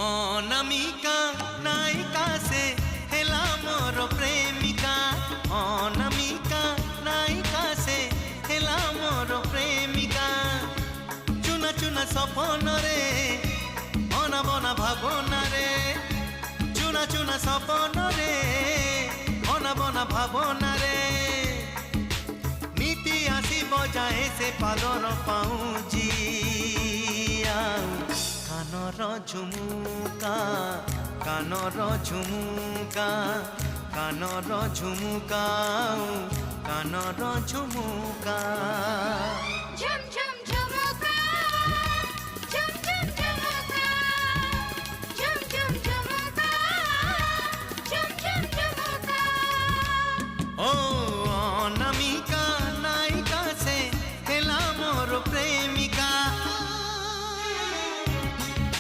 अनामिका नायिका से हेला मोर प्रेमिका। अनामिका नायिका से हेला मोर प्रेमिका। चुना चुना सपन रे अना बना भावना रे। चुना चुना सपन रे अना बना भावना रे। नीति आसी बजाए से पादर पाऊँजी कानर झुमुका कानर झुमुका कानर झुमुका कानर झुमुका।